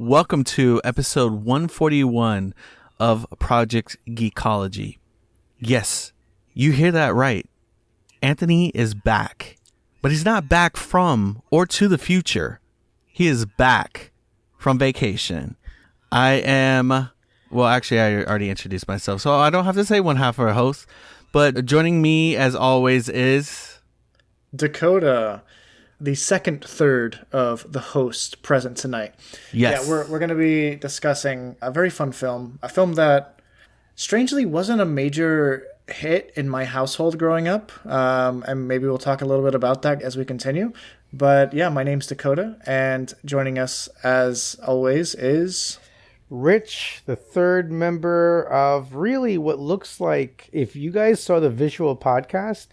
Welcome to episode 141 of Project Geekology. Yes, you hear that right. Anthony is back, but he's not back from or to the future. He is back from vacation. Well, actually, I already introduced myself, so I don't have to say one half of a host, but joining me as always is Dakota, the second third of the host present tonight. Yes. Yeah, we're going to be discussing a very fun film, a film that strangely wasn't a major hit in my household growing up, and maybe we'll talk a little bit about that as we continue. But yeah, my name's Dakota, and joining us as always is Rich, the third member of really what looks like, if you guys saw the visual podcast,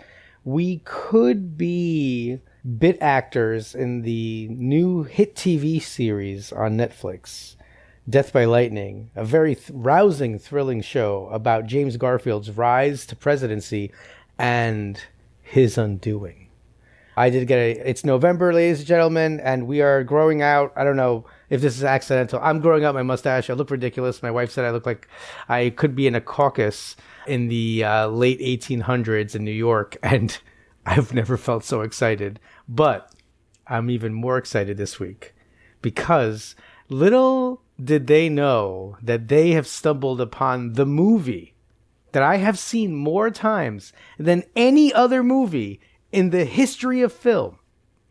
we could be bit actors in the new hit TV series on Netflix, Death by Lightning, a very rousing, thrilling show about James Garfield's rise to presidency and his undoing. I did get it's November, ladies and gentlemen, and we are growing out. I don't know if this is accidental. I'm growing out my mustache. I look ridiculous. My wife said I look like I could be in a caucus in the late 1800s in New York, and I've never felt so excited. But I'm even more excited this week because little did they know that they have stumbled upon the movie that I have seen more times than any other movie in the history of film.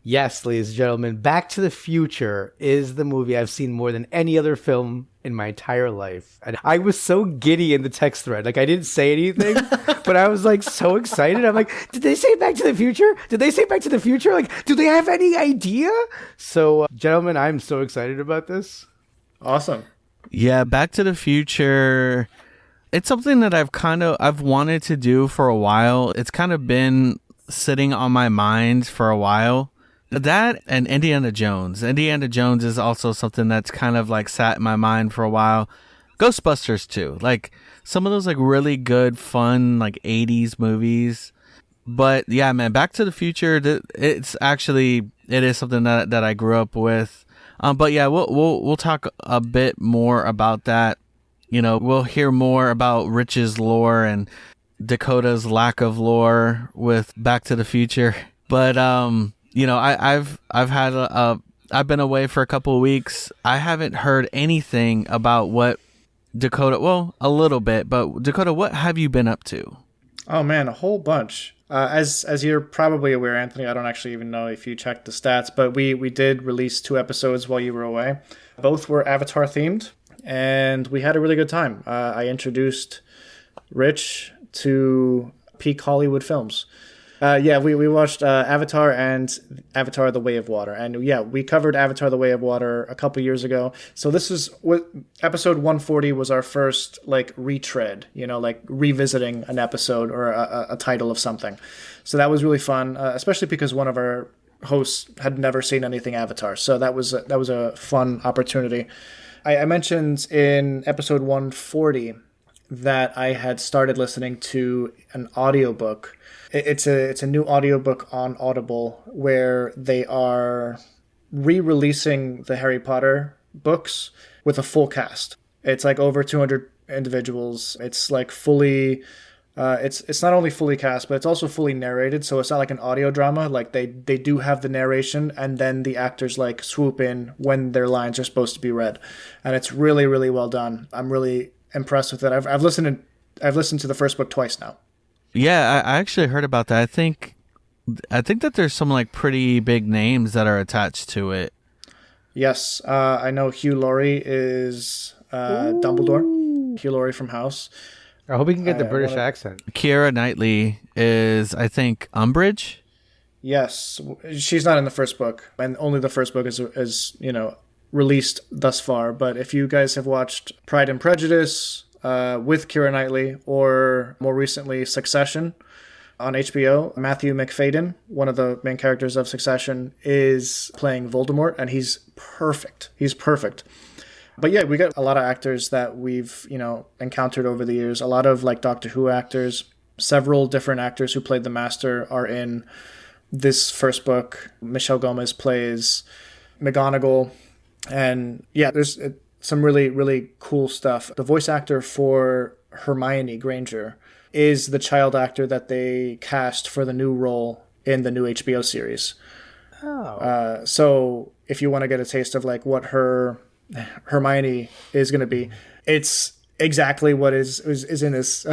Yes, ladies and gentlemen, Back to the Future is the movie I've seen more than any other film in my entire life. And I was so giddy in the text thread. Like, I didn't say anything, but I was, like, so excited. I'm like, did they say Back to the Future? Did they say Back to the Future? Like, do they have any idea? So, gentlemen, I'm so excited about this. awesome. Yeah, Back to the Future. It's something that I've wanted to do for a while. It's kind of been sitting on my mind for a while. That and Indiana Jones. Indiana Jones is also something that's kind of like sat in my mind for a while. Ghostbusters too. Like some of those like really good, fun like 80s movies. But yeah, man, Back to the Future, it is something that I grew up with. But yeah, we'll talk a bit more about that. You know, we'll hear more about Rich's lore and Dakota's lack of lore with Back to the Future. But you know, I've been away for a couple of weeks. I haven't heard anything about what Dakota. Well, a little bit, but Dakota, what have you been up to? Oh man, a whole bunch. As you're probably aware, Anthony, I don't actually even know if you checked the stats, but we did release 2 episodes while you were away. Both were Avatar themed, and we had a really good time. I introduced Rich to peak Hollywood films. We watched Avatar and Avatar: The Way of Water. And yeah, we covered Avatar: The Way of Water a couple years ago. So this is what episode 140 was our first like retread, you know, like revisiting an episode or a title of something. So that was really fun, especially because one of our hosts had never seen anything Avatar. So that was a fun opportunity. I mentioned in episode 140 that I had started listening to an audiobook. It's a new audiobook on Audible where they are re-releasing the Harry Potter books with a full cast. It's like over 200 individuals. It's like fully it's not only fully cast, but it's also fully narrated, so it's not like an audio drama. Like they do have the narration and then the actors like swoop in when their lines are supposed to be read. And it's really, really well done. I'm really impressed with it. I've listened to the first book twice now. Yeah, I actually heard about that. I think that there's some like pretty big names that are attached to it. Yes, I know Hugh Laurie is Dumbledore. Hugh Laurie from House. I hope he can get the British accent. Keira Knightley is, I think, Umbridge. Yes, she's not in the first book, and only the first book is you know released thus far. But if you guys have watched Pride and Prejudice with Keira Knightley, or more recently Succession on HBO, Matthew Macfadyen, one of the main characters of Succession, is playing Voldemort, and he's perfect. He's perfect. But yeah, we got a lot of actors that we've, you know, encountered over the years. A lot of like Doctor Who actors. Several different actors who played the Master are in this first book. Michelle Gomez plays McGonagall. And yeah, there's some really, really cool stuff. The voice actor for Hermione Granger is the child actor that they cast for the new role in the new HBO series. Oh. So if you want to get a taste of like what her Hermione is going to be, it's exactly what is in this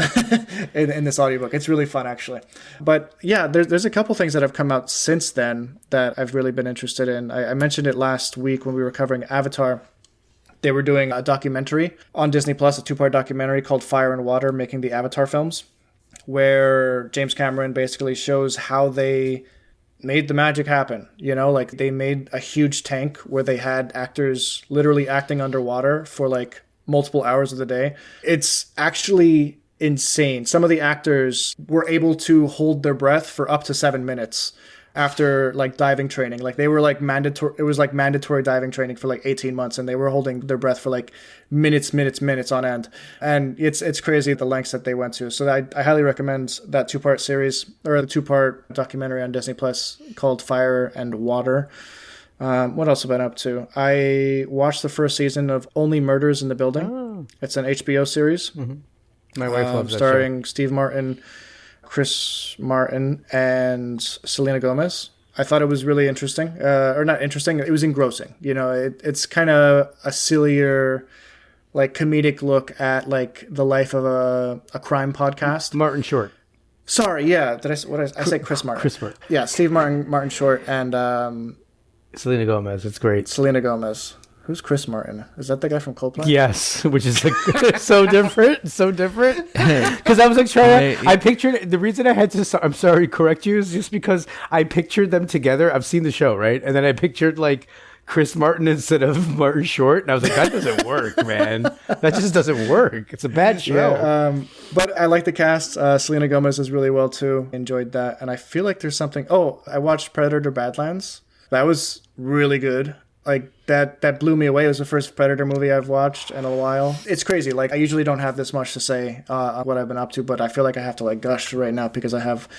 in this audiobook. It's really fun, actually. But yeah, there's a couple things that have come out since then that I've really been interested in. I mentioned it last week when we were covering Avatar. They were doing a documentary on Disney Plus, a 2-part documentary called Fire and Water, Making the Avatar Films, where James Cameron basically shows how they made the magic happen. You know, like they made a huge tank where they had actors literally acting underwater for like multiple hours of the day. It's actually insane. Some of the actors were able to hold their breath for up to 7 minutes after like diving training. Like they were like mandatory, it was like mandatory diving training for like 18 months, and they were holding their breath for like minutes on end. And it's crazy the lengths that they went to. So I highly recommend that 2-part series, or the 2-part documentary on Disney Plus called Fire and Water. What else have I been up to? I watched the first season of Only Murders in the Building. Oh. It's an HBO series. Mm-hmm. My wife loves that starring show. Steve Martin, Chris Martin, and Selena Gomez. I thought it was really interesting. Or not interesting, it was engrossing. You know, it's kind of a sillier, like comedic look at like the life of a crime podcast. Martin Short. Sorry, yeah. I say Chris Martin. Chris Martin. Yeah, Steve Martin Short, and Selena Gomez. It's great. Selena Gomez. Who's Chris Martin? Is that the guy from Coldplay? Yes, which is like so different. Because I was like I pictured, the reason I had to, I'm sorry, correct you, is just because I pictured them together. I've seen the show, right? And then I pictured like Chris Martin instead of Martin Short. And I was like, that doesn't work, man. That just doesn't work. It's a bad show. Yeah, but I like the cast. Selena Gomez is really well too. Enjoyed that. And I feel like there's something. Oh, I watched Predator Badlands. That was really good. Like that blew me away. It was the first Predator movie I've watched in a while. It's crazy. Like I usually don't have this much to say on what I've been up to, but I feel like I have to like gush right now because I have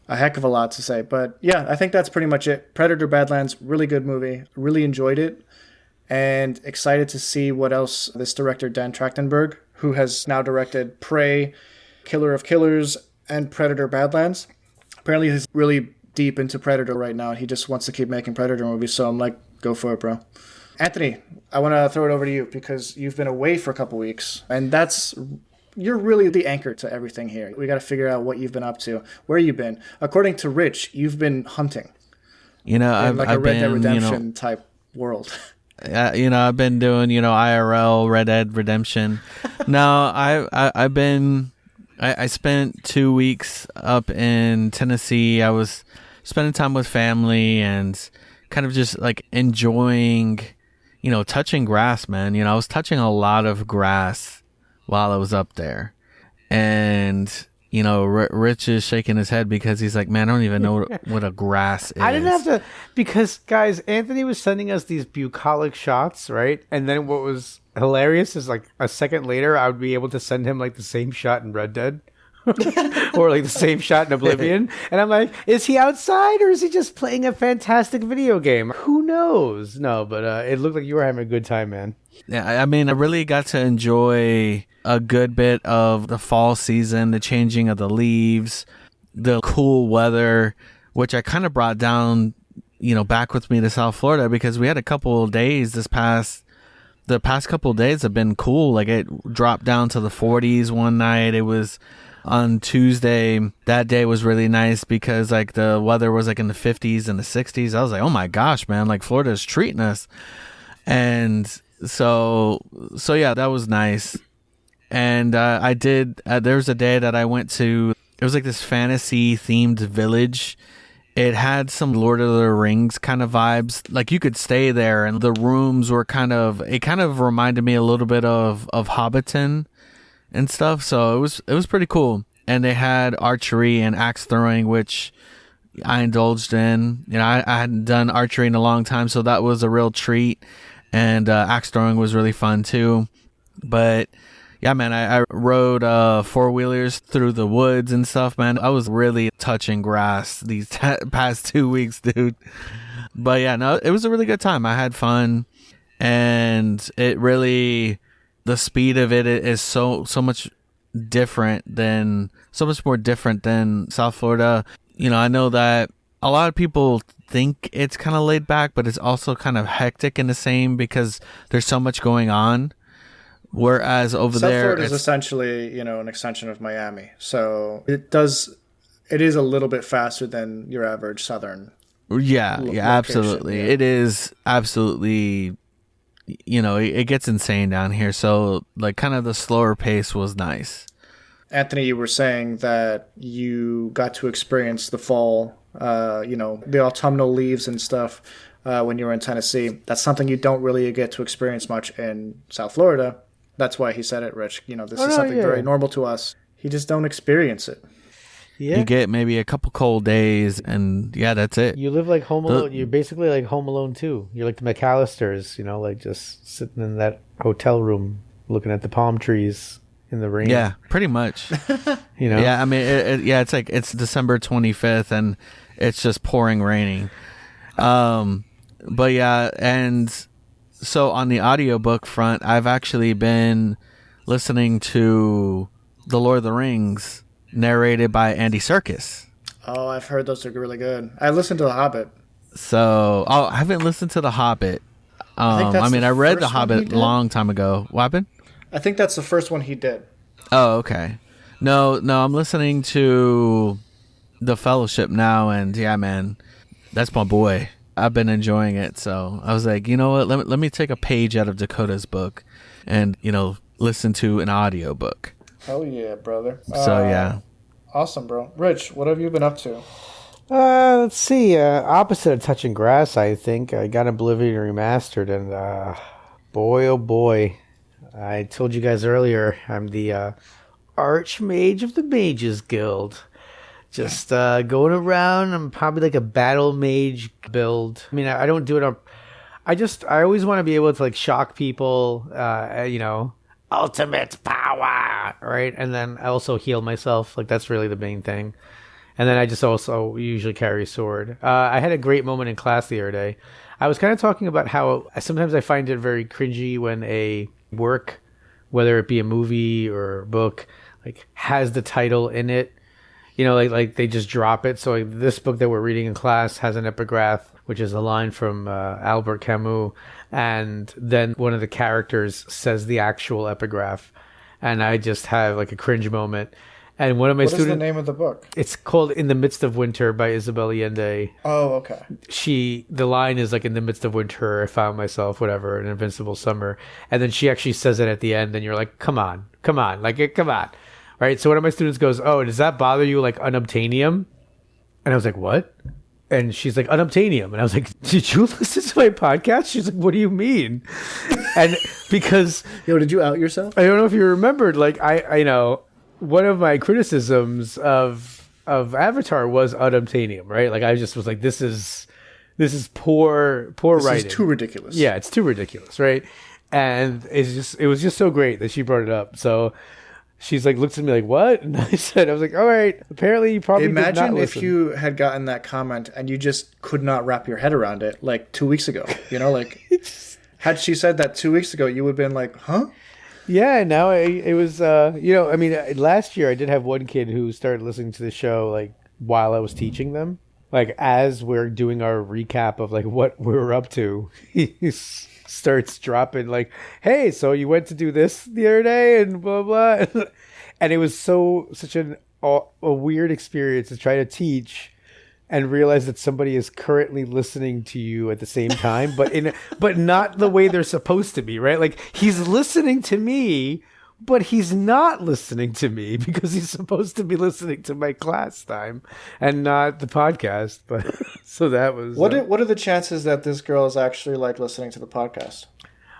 a heck of a lot to say. But yeah, I think that's pretty much it. Predator Badlands, really good movie. Really enjoyed it, and excited to see what else this director Dan Trachtenberg, who has now directed Prey, Killer of Killers, and Predator Badlands. Apparently he's really deep into Predator right now, and he just wants to keep making Predator movies. So I'm like, go for it, bro. Anthony, I want to throw it over to you because you've been away for a couple weeks, and you're really the anchor to everything here. We got to figure out what you've been up to, where you've been. According to Rich, you've been hunting. You know, I've like a Red Dead Redemption type world. You know, I've been doing, IRL Red Dead Redemption. No, I spent 2 weeks up in Tennessee. I was spending time with family and kind of just like enjoying, touching grass, man. I was touching a lot of grass while I was up there. And, Rich is shaking his head because he's like, man, I don't even know what a grass is. I didn't have to, because guys, Anthony was sending us these bucolic shots, right? And then what was hilarious is like a second later, I would be able to send him like the same shot in Red Dead. Or like the same shot in Oblivion. And I'm like, is he outside or is he just playing a fantastic video game? Who knows? No, but it looked like you were having a good time, man. Yeah, I mean, I really got to enjoy a good bit of the fall season, the changing of the leaves, the cool weather, which I kind of brought down, back with me to South Florida because we had a couple of days the past couple of days have been cool. Like it dropped down to the 40s one night. It was on Tuesday. That day was really nice because like the weather was like in the 50s and the 60s. I was like, oh my gosh, man, like Florida's treating us. And so yeah, that was nice. And I did, there was a day that I went to, it was like this fantasy themed village. It had some Lord of the Rings kind of vibes. Like you could stay there and the rooms were it kind of reminded me a little bit of Hobbiton and stuff. So it was pretty cool. And they had archery and axe throwing, which I indulged in. I hadn't done archery in a long time, so that was a real treat. And axe throwing was really fun too. But yeah, man, I rode 4-wheelers through the woods and stuff, man. I was really touching grass these past 2 weeks, dude. But yeah, no, it was a really good time. I had fun. and it really, the speed of it is so much more different than South Florida. You know, I know that a lot of people think it's kind of laid back, but it's also kind of hectic in the same because there's so much going on. Whereas over South there, Florida is essentially, an extension of Miami. So it is a little bit faster than your average Southern. Yeah, absolutely. Yeah. It is absolutely, it gets insane down here. So like kind of the slower pace was nice. Anthony, you were saying that you got to experience the fall, the autumnal leaves and stuff when you were in Tennessee. That's something you don't really get to experience much in South Florida. That's why he said it, Rich. This is something very normal to us. You just don't experience it. Yeah. You get maybe a couple cold days, and that's it. You live like Home Alone. You're basically like Home Alone too. You're like the McAllisters, like just sitting in that hotel room looking at the palm trees in the rain. Yeah, pretty much. Yeah, I mean, it's like it's December 25th, and it's just pouring raining. But yeah, and so on the audiobook front, I've actually been listening to The Lord of the Rings, narrated by Andy Serkis. Oh, I've heard those are really good. I listened to The Hobbit. So, I haven't listened to The Hobbit. I read The Hobbit a long time ago. What happened? I think that's the first one he did. Oh, okay. No, I'm listening to The Fellowship now, and yeah, man, that's my boy. I've been enjoying it, so I was like, you know what? Let me take a page out of Dakota's book, and listen to an audiobook. Oh yeah, brother. So yeah, awesome, bro. Rich, what have you been up to? Let's see. Opposite of Touching Grass, I think I got Oblivion remastered, and boy, oh boy, I told you guys earlier, I'm the Archmage of the Mages Guild. Just going around. I'm probably like a battle mage build. I mean, I don't do it. I always want to be able to like shock people. Ultimate power, right? And then I also heal myself. Like that's really the main thing. And then I just also usually carry a sword. I had a great moment in class the other day. I was kind of talking about how sometimes I find it very cringy when a work, whether it be a movie or a book, like has the title in it. Like they just drop it. So like, this book that we're reading in class has an epigraph, which is a line from Albert Camus. And then one of the characters says the actual epigraph. And I just have like a cringe moment. And one of my students... What is the name of the book? It's called In the Midst of Winter by Isabel Allende. Oh, okay. The line is like, in the midst of winter, I found myself, whatever, an invincible summer. And then she actually says it at the end. And you're like, come on. Like, come on. Right, so one of my students goes, "Oh, does that bother you, like unobtainium?" And I was like, "What?" And she's like, "Unobtainium." And I was like, "Did you listen to my podcast?" She's like, "What do you mean?" And because did you out yourself? I don't know if you remembered, like I one of my criticisms of Avatar was unobtainium, right? Like I just was like, this is poor writing. This is too ridiculous. Yeah, it's too ridiculous, right? And it was just so great that she brought it up. So. She's like, looks at me like, what? And I was like, all right, apparently you probably Imagine did not if listen. you had gotten that comment and you just could not wrap your head around it like 2 weeks ago. Like, had she said that 2 weeks ago, you would have been like, huh? Yeah, now it was, last year I did have one kid who started listening to the show, like, while I was teaching them. Like, as we're doing our recap of, like, what we were up to, he's... starts dropping like, hey, so you went to do this the other day and blah blah. And it was such a weird experience to try to teach and realize that somebody is currently listening to you at the same time, but not the way they're supposed to be, right? Like he's listening to me, but he's not listening to me because he's supposed to be listening to my class time and not the podcast. But so that was what are the chances that this girl is actually like listening to the podcast?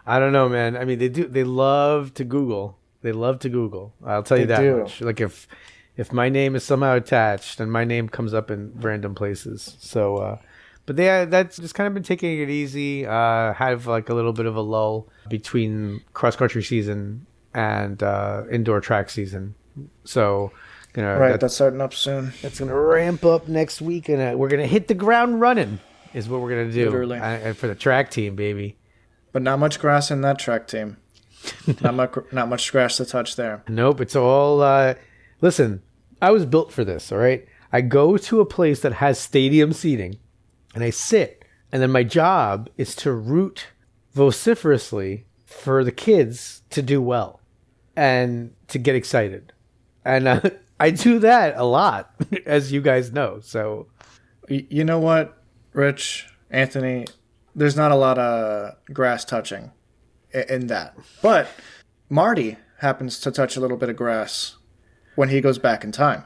I don't know, man. I mean, they love to Google. I'll tell you that much. Like if my name is somehow attached, then my name comes up in random places. So but that's just kind of been taking it easy. Have like a little bit of a lull between cross country season and indoor track season. So that's starting up soon. That's gonna ramp up next week, and we're gonna hit the ground running is what we're gonna do. Literally. And for the track team, baby. But not much grass in that track team. Not much grass to touch there. Nope, it's all... Listen, I was built for this, all right? I go to a place that has stadium seating, and I sit, and then my job is to root vociferously for the kids to do well and to get excited. And I do that a lot, as you guys know, so... You know what, Rich, Anthony, there's not a lot of grass touching in that. But Marty happens to touch a little bit of grass when he goes back in time.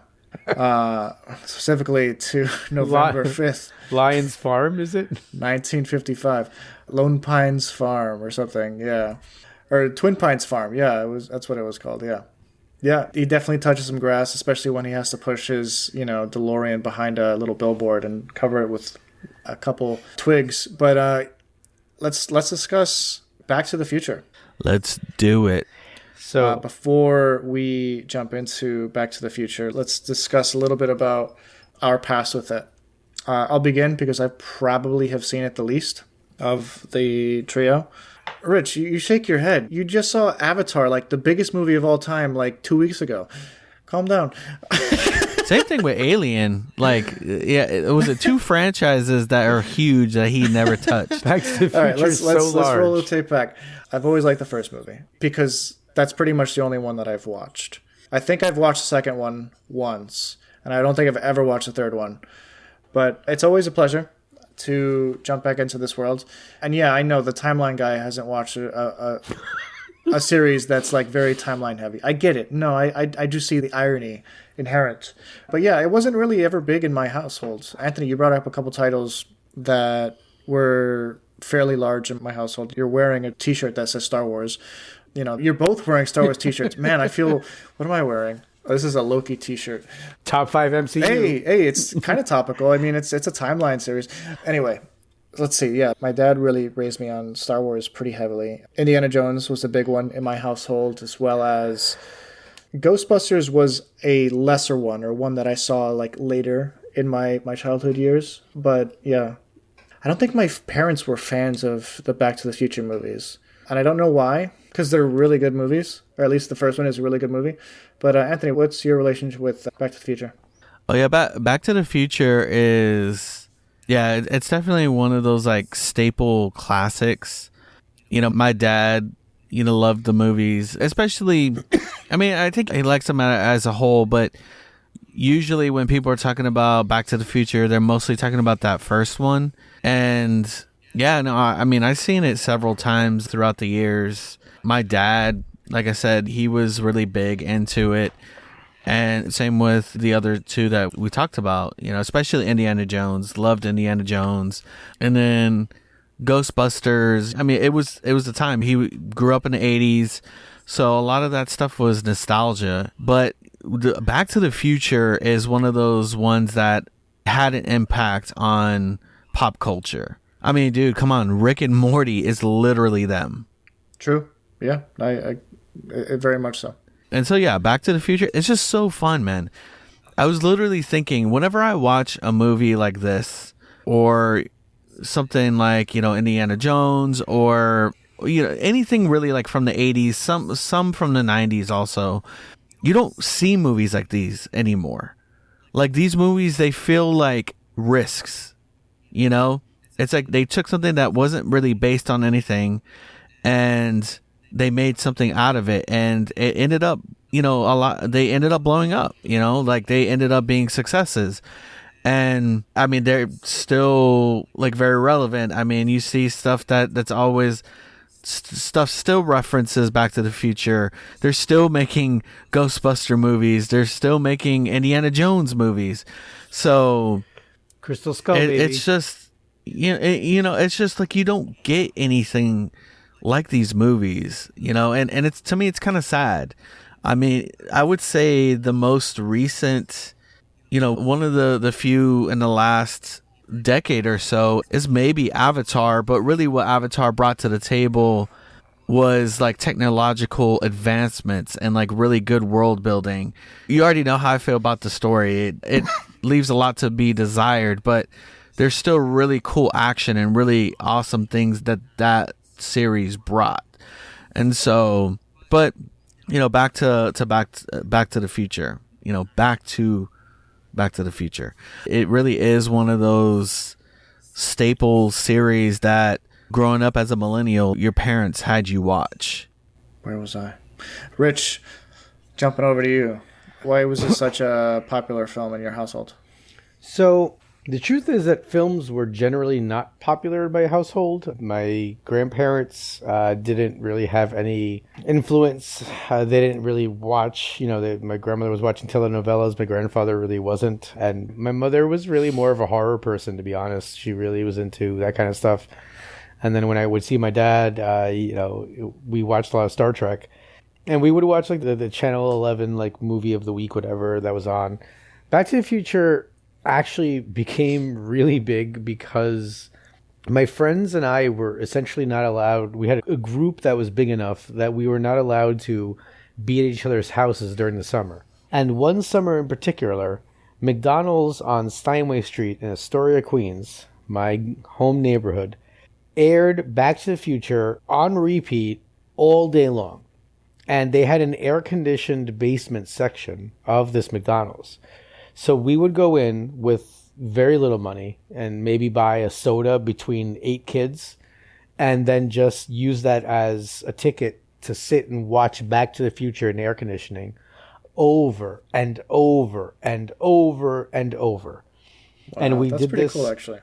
Specifically to November 5th. Lions Farm, is it? 1955. Lone Pines Farm or something, yeah. Or Twin Pines Farm, yeah, that's what it was called, yeah. Yeah, he definitely touches some grass, especially when he has to push his, DeLorean behind a little billboard and cover it with a couple twigs. But let's discuss Back to the Future. Let's do it. So before we jump into Back to the Future, let's discuss a little bit about our past with it. I'll begin because I probably have seen it the least of the trio. Rich, you shake your head. You just saw Avatar, like the biggest movie of all time, like 2 weeks ago. Calm down. Same thing with Alien. Like, yeah, it was two franchises that are huge that he never touched. Back to the Future all right, let's large. roll the tape back. I've always liked the first movie because that's pretty much the only one that I've watched. I think I've watched the second one once, and I don't think I've ever watched the third one. But it's always a pleasure to jump back into this world. And yeah, I know the timeline guy hasn't watched a series that's like very timeline heavy. I get it. No, I do see the irony inherent. But yeah, it wasn't really ever big in my household. Anthony, you brought up a couple titles that were fairly large in my household. You're wearing a t-shirt that says Star Wars. You're both wearing Star Wars t-shirts. Man, I feel, what am I wearing? Oh, this is a Loki t-shirt. Top 5 MCU. Hey, it's kind of topical. I mean, it's a timeline series. Anyway, let's see. Yeah, my dad really raised me on Star Wars pretty heavily. Indiana Jones was a big one in my household, as well as Ghostbusters was a lesser one, or one that I saw like later in my childhood years. But yeah, I don't think my parents were fans of the Back to the Future movies. And I don't know why, because they're really good movies, or at least the first one is a really good movie. But Anthony, what's your relationship with Back to the Future? Oh yeah, Back to the Future is, yeah, it's definitely one of those like staple classics. My dad, loved the movies, especially. I mean, I think he likes them as a whole, but usually when people are talking about Back to the Future, they're mostly talking about that first one. And yeah, no, I mean, I've seen it several times throughout the years. My dad, like I said, he was really big into it. And same with the other two that we talked about, especially Indiana Jones. Loved Indiana Jones. And then Ghostbusters. I mean, it was the time. He grew up in the 80s. So a lot of that stuff was nostalgia. But Back to the Future is one of those ones that had an impact on pop culture. I mean, dude, come on. Rick and Morty is literally them. True. Yeah, I very much so. And so, yeah, Back to the Future, it's just so fun, man. I was literally thinking, whenever I watch a movie like this, or something like, Indiana Jones, or, anything really like from the 80s, some from the 90s also, you don't see movies like these anymore. Like, these movies, they feel like risks, It's like they took something that wasn't really based on anything, and they made something out of it, and it ended up, they ended up blowing up, like they ended up being successes. And I mean, they're still like very relevant. I mean, you see stuff that's always stuff still references Back to the Future. They're still making Ghostbuster movies. They're still making Indiana Jones movies. So Crystal Skull, baby. It's just, it's just like you don't get anything like these movies, and it's, to me, it's kind of sad. I mean, I would say the most recent, one of the few in the last decade or so is maybe Avatar, but really what Avatar brought to the table was like technological advancements and like really good world building. You already know how I feel about the story. It leaves a lot to be desired, but there's still really cool action and really awesome things that series brought. And so, but back to the Future. Back to the Future. It really is one of those staple series that growing up as a millennial, your parents had you watch. Where was I? Rich, jumping over to you. Why was this such a popular film in your household? So the truth is that films were generally not popular in my household. My grandparents didn't really have any influence. They didn't really watch, my grandmother was watching telenovelas. My grandfather really wasn't. And my mother was really more of a horror person, to be honest. She really was into that kind of stuff. And then when I would see my dad, we watched a lot of Star Trek. And we would watch like the Channel 11 like movie of the week, whatever that was on. Back to the Future actually became really big because my friends and I were essentially not allowed. We had a group that was big enough that we were not allowed to be at each other's houses during the summer. And one summer in particular, McDonald's on Steinway Street in Astoria, Queens, my home neighborhood, aired Back to the Future on repeat all day long. And they had an air-conditioned basement section of this McDonald's. So we would go in with very little money and maybe buy a soda between 8 kids and then just use that as a ticket to sit and watch Back to the Future in air conditioning over and over and over and over. Wow, and we that's did pretty this cool, actually.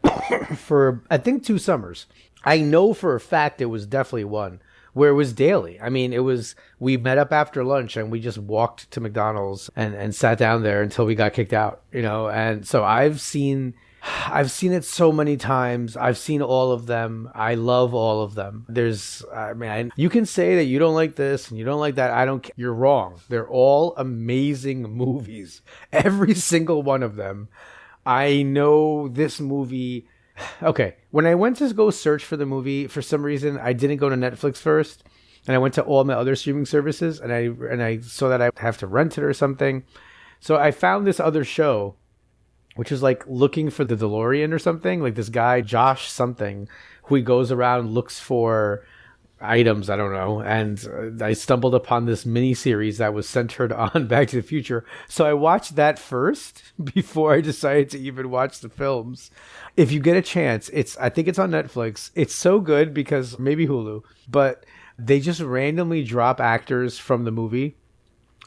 for, I think, 2 summers. I know for a fact it was definitely one where it was daily. I mean, we met up after lunch and we just walked to McDonald's and sat down there until we got kicked out, and so I've seen it so many times. I've seen all of them. I love all of them. You can say that you don't like this and you don't like that. I don't care. You're wrong. They're all amazing movies. Every single one of them. I know this movie. Okay, when I went to go search for the movie, for some reason, I didn't go to Netflix first, and I went to all my other streaming services, and I saw that I have to rent it or something. So I found this other show, which is like looking for the DeLorean or something, like this guy, Josh something, who he goes around, looks for items, I don't know, and I stumbled upon this mini series that was centered on Back to the Future. So I watched that first before I decided to even watch the films. If you get a chance, I think it's on Netflix. It's so good because maybe Hulu, but they just randomly drop actors from the movie.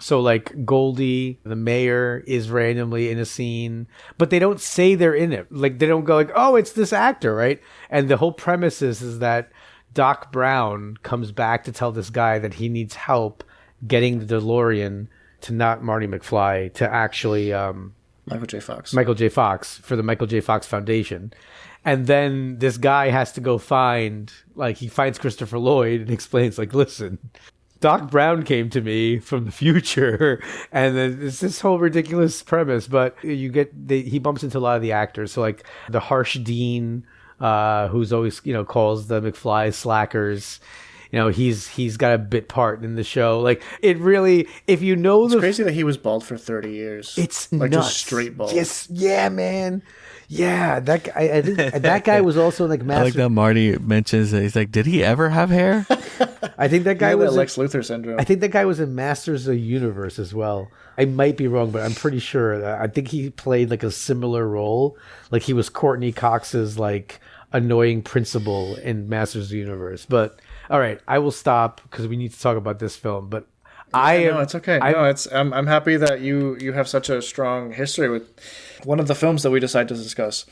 So like Goldie, the mayor, is randomly in a scene, but they don't say they're in it. Like they don't go like, oh, it's this actor, right? And the whole premise is that Doc Brown comes back to tell this guy that he needs help getting the DeLorean to not Marty McFly, to actually Michael J. Fox. Michael J. Fox, for the Michael J. Fox Foundation. And then this guy has to go he finds Christopher Lloyd and explains, like, listen, Doc Brown came to me from the future, and then it's this whole ridiculous premise, but he bumps into a lot of the actors. So like the harsh dean, who's always, calls the McFly slackers. He's got a bit part in the show. Like it really, if you know, it's crazy that he was bald for 30 years. It's like nuts. Just straight bald. Yes, yeah, man. Yeah, that guy. I think that guy was also like I like that Marty mentions that he's like, did he ever have hair? I think that guy was Lex Luthor syndrome. I think that guy was in Masters of the Universe as well. I might be wrong, but I'm pretty sure. I think he played like a similar role. Like he was Courtney Cox's like annoying principal in Masters of the Universe. But all right, I will stop because we need to talk about this film. But no, it's okay. I'm happy that you have such a strong history with one of the films that we decided to discuss.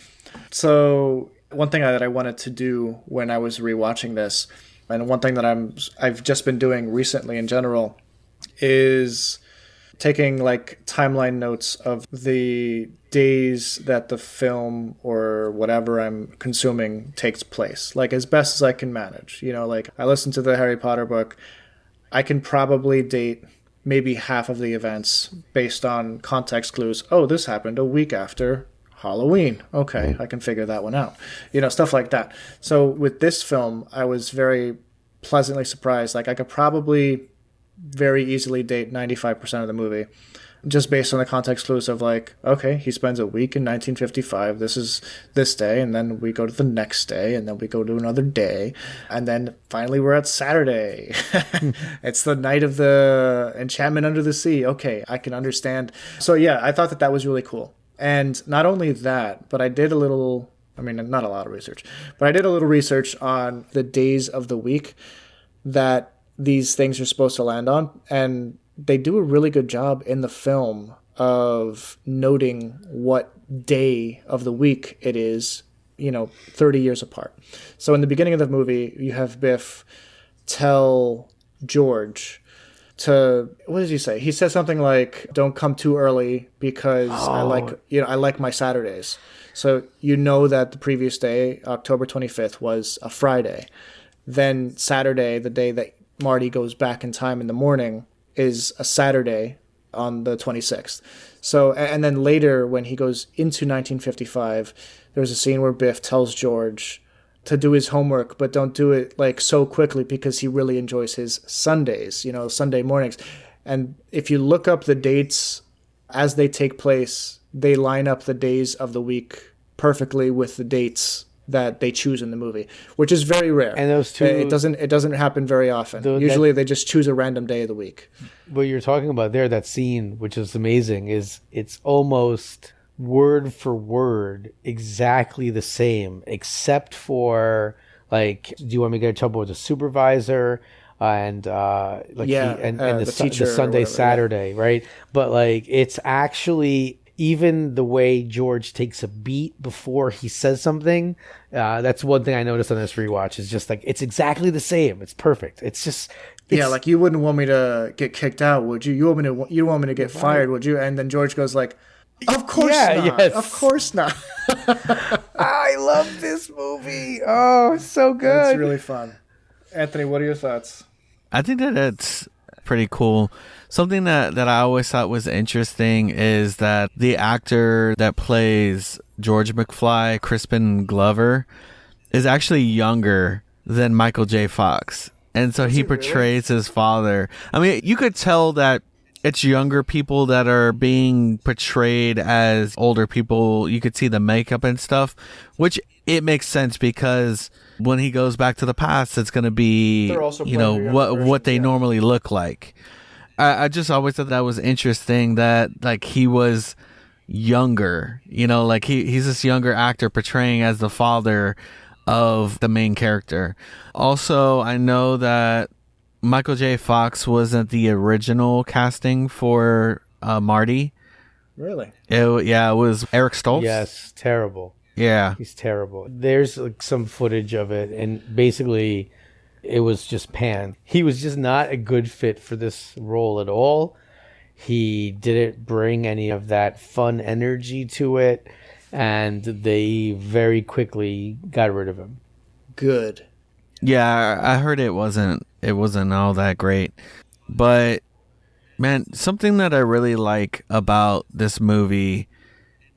So one thing that I wanted to do when I was rewatching this, and one thing that I've just been doing recently in general, is taking like timeline notes of the days that the film or whatever I'm consuming takes place, like as best as I can manage. Like I listened to the Harry Potter book. I can probably date maybe half of the events based on context clues. Oh, this happened a week after Halloween. Okay, I can figure that one out. Stuff like that. So with this film, I was very pleasantly surprised. Like I could probably very easily date 95% of the movie, just based on the context clues of like, okay, he spends a week in 1955. This is this day, and then we go to the next day, and then we go to another day, and then finally we're at Saturday. It's the night of the enchantment under the sea. Okay, I can understand. So yeah, I thought that was really cool. And not only that, but I did a little, I mean, not a lot of research, but I did a little research on the days of the week that these things are supposed to land on, and they do a really good job in the film of noting what day of the week it is, 30 years apart. So in the beginning of the movie, you have Biff tell George what does he say? He says something like, don't come too early because I like my Saturdays. So that the previous day, October 25th, was a Friday. Then Saturday, the day that Marty goes back in time in the morning, is a Saturday on the 26th. So, and then later when he goes into 1955, there's a scene where Biff tells George to do his homework, but don't do it like so quickly because he really enjoys his Sundays, Sunday mornings. And if you look up the dates as they take place, they line up the days of the week perfectly with the dates that they choose in the movie, which is very rare. And those two, it doesn't happen very often. Usually they just choose a random day of the week. What you're talking about there, that scene, which is amazing, is it's almost word for word exactly the same, except for like, do you want me to get in trouble with the supervisor? And the Sunday, Saturday, right? But like, it's actually, even the way George takes a beat before he says something, that's one thing I noticed on this rewatch, is just like, it's exactly the same. It's perfect. It's just... like, you wouldn't want me to get kicked out, would you? You don't want me to get fired, would you? And then George goes like, of course not. Yes. Of course not. I love this movie. Oh, it's so good. It's really fun. Anthony, what are your thoughts? I think that it's pretty cool. Something that I always thought was interesting is that the actor that plays George McFly, Crispin Glover, is actually younger than Michael J. Fox. And so he portrays his father. I mean, you could tell that it's younger people that are being portrayed as older people. You could see the makeup and stuff, which it makes sense because when he goes back to the past, it's going to be, what they normally look like. I just always thought that was interesting that like he was younger, like he's this younger actor portraying as the father of the main character. Also, I know that Michael J. Fox wasn't the original casting for Marty. Really? It was Eric Stoltz. Yes, terrible. Yeah. He's terrible. There's like some footage of it, and basically it was just panned. He was just not a good fit for this role at all. He didn't bring any of that fun energy to it, and they very quickly got rid of him. Good. Yeah, I heard it wasn't all that great. But man, something that I really like about this movie,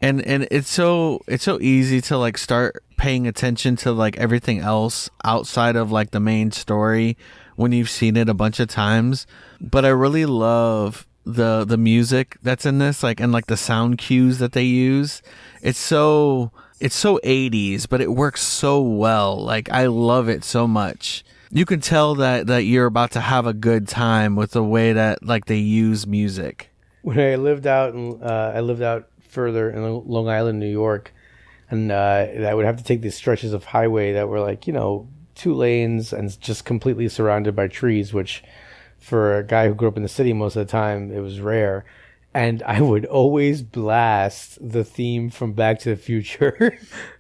and it's so easy to like start paying attention to like everything else outside of like the main story when you've seen it a bunch of times, but I really love the music that's in this, like, and like the sound cues that they use. It's so 80s, but it works so well. Like, I love it so much. You can tell that you're about to have a good time with the way that like they use music. When I lived out further in Long Island, New York, and I would have to take these stretches of highway that were like, 2 lanes and just completely surrounded by trees, which for a guy who grew up in the city most of the time, it was rare. And I would always blast the theme from Back to the Future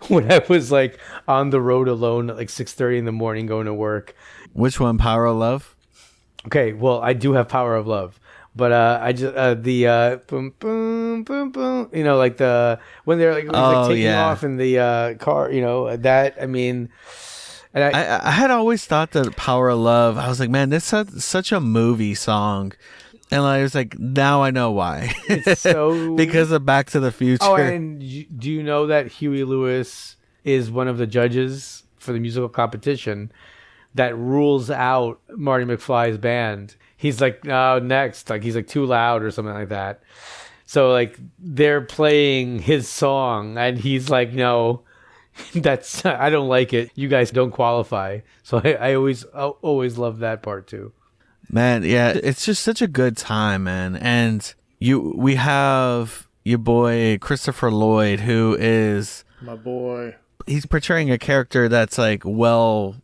when I was like on the road alone at like 6:30 in the morning going to work. Which one? Power of Love? Okay, well, I do have Power of Love. But I just the boom boom boom boom, like the when they're like, taking off in the car, that, I mean. And I had always thought that Power of Love, I was like, man, this is such a movie song. And I was like, now I know why. It's so... because of Back to the Future. Oh, and do you know that Huey Lewis is one of the judges for the musical competition? that rules out Marty McFly's band. He's like, no, next. Like, he's like too loud or something like that. So, like, they're playing his song, and he's like, no, I don't like it. You guys don't qualify. So I always love that part, too. Man, yeah, it's just such a good time, man. And we have your boy Christopher Lloyd, who is my boy. He's portraying a character that's like well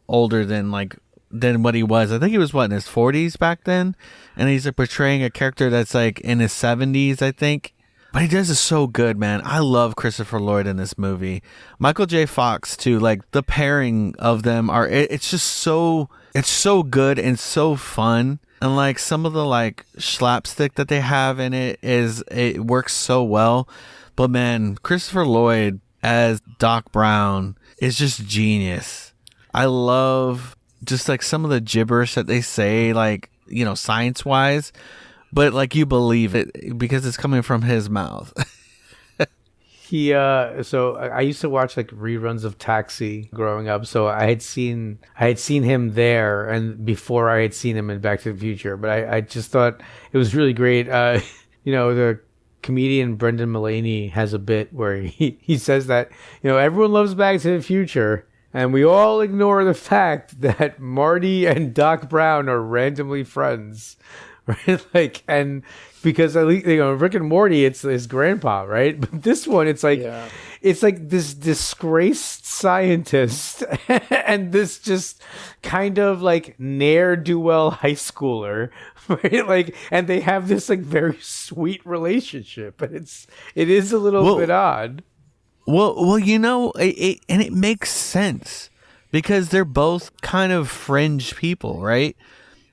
older than what he was. I think he was in his 40s back then, and he's like portraying a character that's like in his 70s, I think. But he does it so good, man. I love Christopher Lloyd in this movie. Michael J. Fox too. Like, the pairing of them it's just so good and so fun. And like some of the like slapstick that they have in it works so well. But man, Christopher Lloyd as Doc Brown is just genius. I love just like some of the gibberish that they say, like, you know, science wise, but like you believe it because it's coming from his mouth. So I used to watch like reruns of Taxi growing up. So I had seen him there, and before I had seen him in Back to the Future. But I just thought it was really great. You know, the comedian Brendan Mullaney has a bit where he says that, you know, everyone loves Back to the Future, and we all ignore the fact that Marty and Doc Brown are randomly friends. Right, like, and because at least, you know, Rick and Morty, it's his grandpa, right? But this one, it's like this disgraced scientist and this just kind of like ne'er-do-well high schooler, right? Like, and they have this like very sweet relationship, but it is a little bit odd. Well, you know, it makes sense because they're both kind of fringe people, right?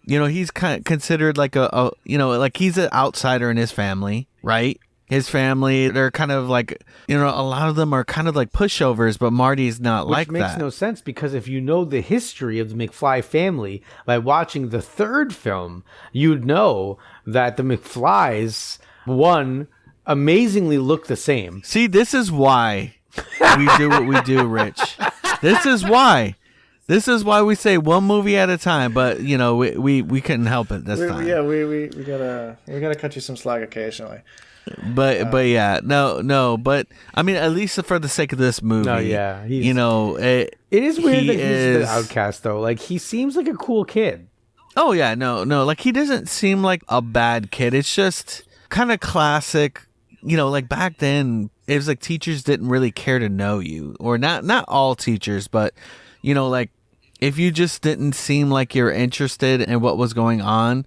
You know, he's kind of considered like a you know, like he's an outsider in his family, right? His family, they're kind of like, you know, a lot of them are kind of like pushovers, but Marty's not like that. Which makes no sense, because if you know the history of the McFly family, by watching the third film, you'd know that the McFlys, one, amazingly look the same. See, this is why we do what we do, Rich. This is why. This is why we say one movie at a time, but you know we couldn't help it this time. Yeah, we gotta cut you some slack occasionally. But yeah, no, but I mean, at least for the sake of this movie, no, yeah, you know, it is weird that he's the outcast though. Like, he seems like a cool kid. Oh yeah, no, like he doesn't seem like a bad kid. It's just kind of classic. You know, like back then, it was like teachers didn't really care to know you, or not all teachers, but you know, like, if you just didn't seem like you're interested in what was going on,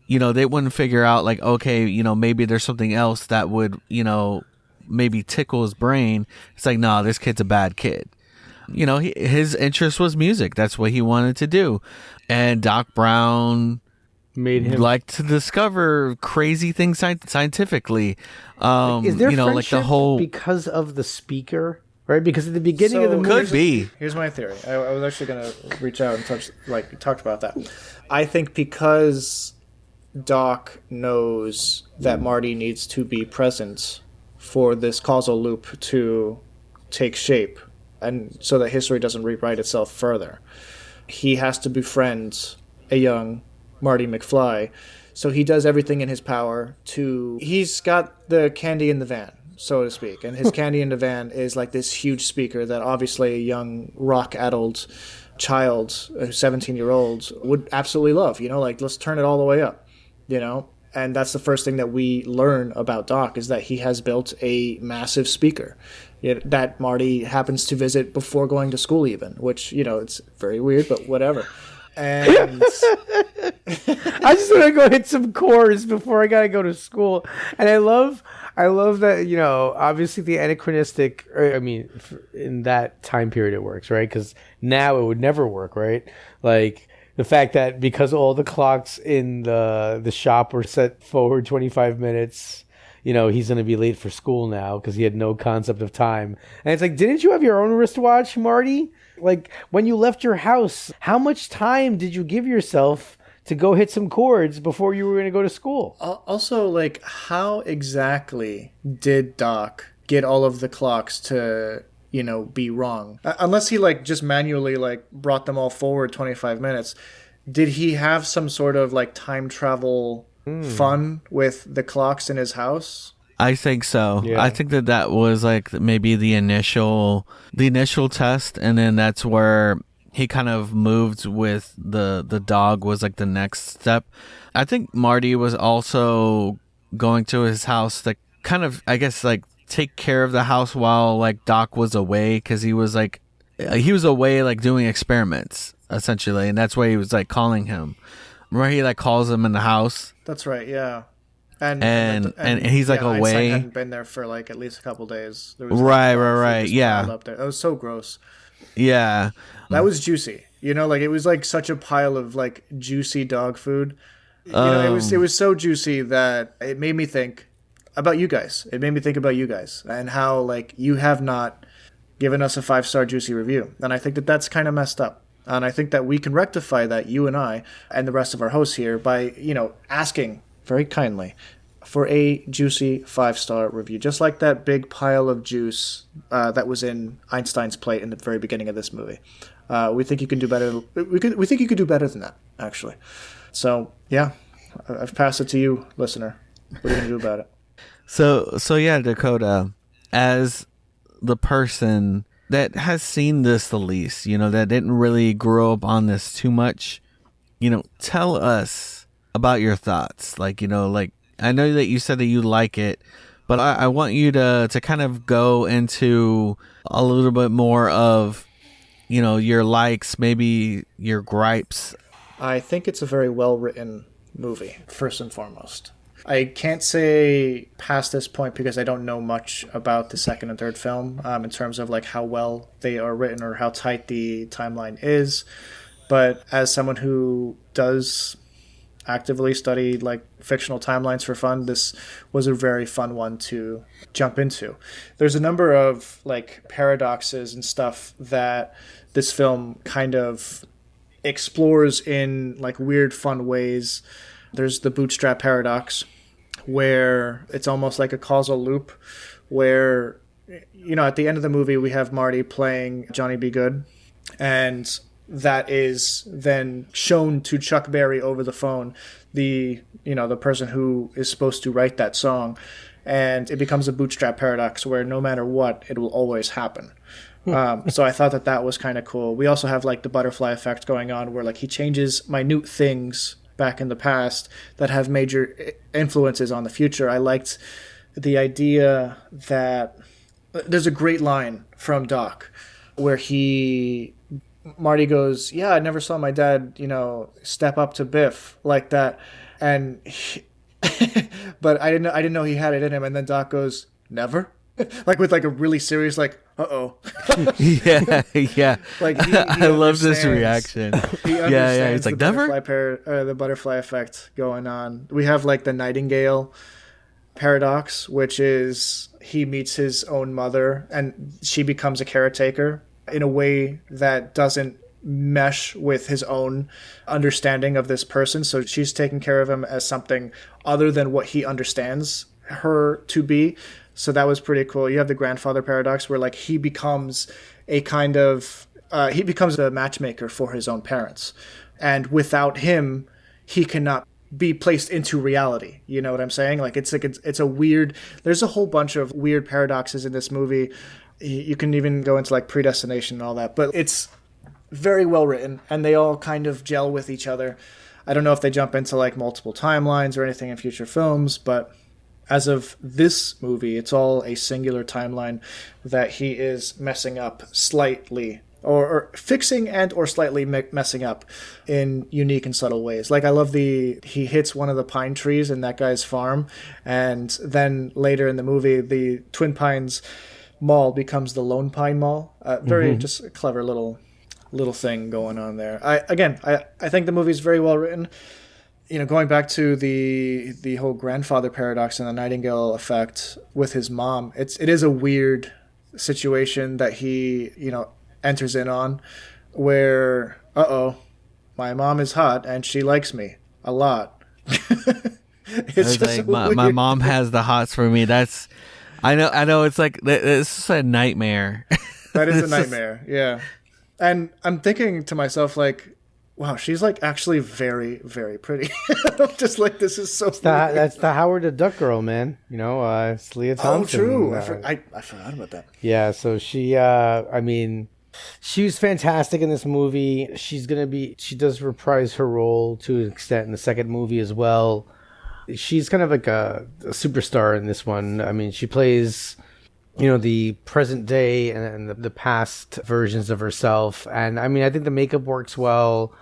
you know, they wouldn't figure out like, okay, you know, maybe there's something else that would, you know, maybe tickle his brain. It's like, no, this kid's a bad kid. You know, his interest was music. That's what he wanted to do. And Doc Brown made him like to discover crazy things scientifically. Is there, you know, like the whole, because of the speaker? Right, because at the beginning of the movie, could be. Here's my theory. I was actually going to reach out and talk about that. I think because Doc knows that Marty needs to be present for this causal loop to take shape, and so that history doesn't rewrite itself further, he has to befriend a young Marty McFly. So he does everything in his power to. He's got the candy in the van, so to speak. And his candy in the van is like this huge speaker that obviously a young rock-addled child, a 17-year-old, would absolutely love. You know, like, let's turn it all the way up, you know? And that's the first thing that we learn about Doc, is that he has built a massive speaker that Marty happens to visit before going to school even, which, you know, it's very weird, but whatever. And I just want to go hit some chords before I gotta go to school. And I love that, you know, obviously the anachronistic, I mean, in that time period it works, right? Because now it would never work, right? Like, the fact that because all the clocks in the shop were set forward 25 minutes, you know, he's going to be late for school now because he had no concept of time. And it's like, didn't you have your own wristwatch, Marty? Like, when you left your house, how much time did you give yourself to go hit some chords before you were going to go to school? Also, like, how exactly did Doc get all of the clocks to, be wrong. Unless he like just manually like brought them all forward 25 minutes. Did he have some sort of like time travel fun with the clocks in his house? I think so. Yeah. I think that was like maybe the initial test, and then that's where he kind of moved with the dog was like the next step. I think Marty was also going to his house to kind of, I guess, like take care of the house while like Doc was away, because he was away like doing experiments essentially, and that's why he was like calling him. Where he like calls him in the house. That's right. Yeah. And he's like Einstein away. hadn't been there for like at least a couple days. There was right. Yeah. Up there. That was so gross. Yeah. That was juicy. Like it was like such a pile of like juicy dog food. It was so juicy that it made me think about you guys. It made me think about you guys and how like you have not given us a 5-star juicy review. And I think that that's kind of messed up. And I think that we can rectify that, you and I and the rest of our hosts here, by, asking very kindly for a juicy 5-star review, just like that big pile of juice that was in Einstein's plate in the very beginning of this movie. We think you can do better. We think you could do better than that, actually. So yeah, I've passed it to you, listener. What are you gonna do about it? So yeah, Dakota, as the person that has seen this the least, that didn't really grow up on this too much, tell us about your thoughts. Like, I know that you said that you like it, but I want you to kind of go into a little bit more of, your likes, maybe your gripes. I think it's a very well-written movie, first and foremost. I can't say past this point because I don't know much about the second and third film in terms of like how well they are written or how tight the timeline is. But as someone who does actively study like fictional timelines for fun, this was a very fun one to jump into. There's a number of like paradoxes and stuff that this film kind of explores in like weird fun ways. There's the bootstrap paradox, where it's almost like a causal loop, where at the end of the movie we have Marty playing Johnny Be Good, and that is then shown to Chuck Berry over the phone, the person who is supposed to write that song, and it becomes a bootstrap paradox where no matter what, it will always happen. So I thought that was kind of cool. We also have like the butterfly effect going on, where like he changes minute things back in the past that have major influences on the future. I liked the idea that there's a great line from Doc where Marty goes, "Yeah, I never saw my dad, step up to Biff like that," and but I didn't know he had it in him. And then Doc goes, "Never," like with like a really serious like, "Uh-oh." yeah. Like I love this reaction. He Yeah. It's like never. The butterfly effect going on. We have like the Nightingale paradox, which is he meets his own mother and she becomes a caretaker in a way that doesn't mesh with his own understanding of this person. So she's taking care of him as something other than what he understands her to be. So that was pretty cool. You have the grandfather paradox, where like he becomes a kind of he becomes a matchmaker for his own parents, and without him, he cannot be placed into reality. You know what I'm saying? Like it's a weird. There's a whole bunch of weird paradoxes in this movie. You can even go into like predestination and all that, but it's very well written, and they all kind of gel with each other. I don't know if they jump into like multiple timelines or anything in future films, but as of this movie, it's all a singular timeline that he is messing up slightly, or fixing and or slightly messing up in unique and subtle ways. Like I love he hits one of the pine trees in that guy's farm, and then later in the movie, the Twin Pines Mall becomes the Lone Pine Mall. Very just a clever little thing going on there. I think the movie's very well written. Going back to the whole grandfather paradox and the Nightingale effect with his mom, it is a weird situation that he, enters in on, where, my mom is hot and she likes me a lot. It's just like, my mom has the hots for me. I know it's like, it's just a nightmare. That is a nightmare. Yeah. And I'm thinking to myself, like, wow, she's like actually very, very pretty. Just like, this is so weird. That's the Howard the Duck girl, man. You know, it's Leah Thompson. Oh, true. I forgot about that. Yeah, so she, I mean, she was fantastic in this movie. She does reprise her role to an extent in the second movie as well. She's kind of like a superstar in this one. I mean, she plays, you know, the present day and the past versions of herself. And I mean, I think the makeup works well.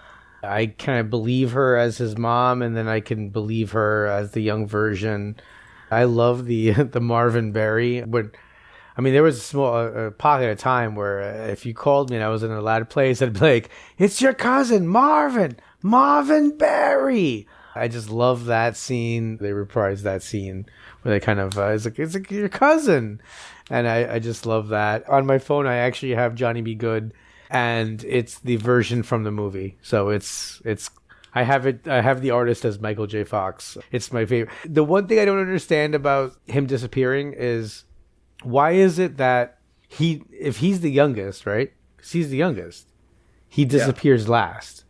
I kind of believe her as his mom, and then I can believe her as the young version. I love the Marvin Berry. I mean, there was a small pocket of time where if you called me and I was in a loud place, I'd be like, "It's your cousin, Marvin Berry." I just love that scene. They reprised that scene where they kind of, it's like your cousin. And I just love that. On my phone, I actually have Johnny Be Good, and it's the version from the movie. So I have the artist as Michael J. Fox. It's my favorite. The one thing I don't understand about him disappearing is, why is it that if he's the youngest, right? Because he's the youngest, he disappears last.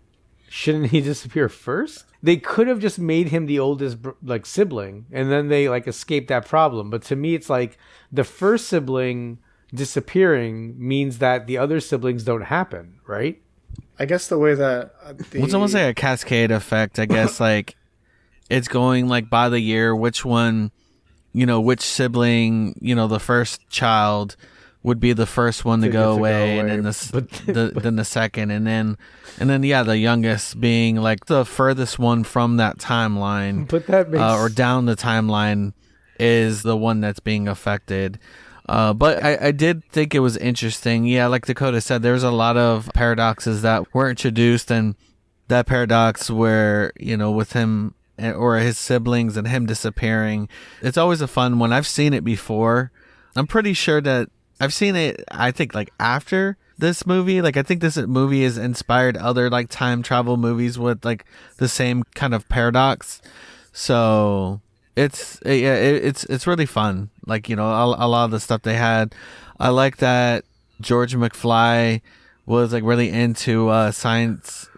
Shouldn't he disappear first? They could have just made him the oldest like sibling, and then they like escape that problem. But to me, it's like the first sibling disappearing means that the other siblings don't happen, right? I guess the way that it's almost like a cascade effect. I guess like it's going like by the year, which one, you know, which sibling, you know, the first child would be the first one to go away, and then then the second, and then yeah, the youngest being like the furthest one from that timeline, but that makes or down the timeline is the one that's being affected. But I did think it was interesting. Yeah, like Dakota said, there's a lot of paradoxes that were introduced, and that paradox where, you know, with him or his siblings and him disappearing, it's always a fun one. I've seen it before. I'm pretty sure that I've seen it, I think, like after this movie. Like, I think this movie has inspired other like time travel movies with like the same kind of paradox. So it's really fun. Like, you know, a lot of the stuff they had. I like that George McFly was like really into science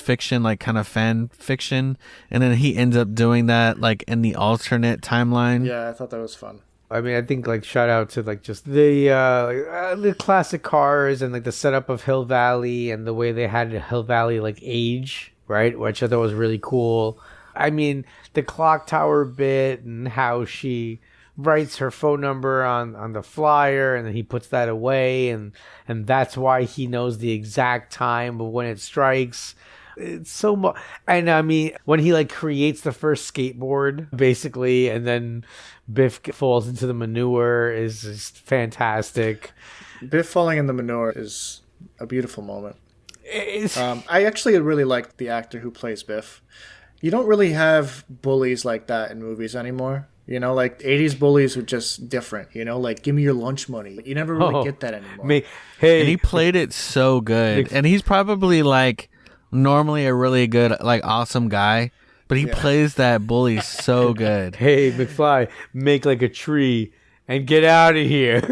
fiction, like kind of fan fiction, and then he ends up doing that like in the alternate timeline. Yeah, I thought that was fun. I mean, I think like shout out to like just the classic cars and like the setup of Hill Valley and the way they had Hill Valley like age, right? Which I thought was really cool. I mean, the clock tower bit and how she writes her phone number on the flyer, and then he puts that away, and that's why he knows the exact time of when it strikes. It's so much. And I mean, when he like creates the first skateboard basically, and then Biff falls into the manure is just fantastic. Biff falling in the manure is a beautiful moment. I actually really like the actor who plays Biff. You don't really have bullies like that in movies anymore. You know, like 80s bullies are just different, you know, like give me your lunch money. You never really get that anymore. And he played it so good. And he's probably like normally a really good, like awesome guy, but he plays that bully so good. Hey, McFly, make like a tree and get out of here.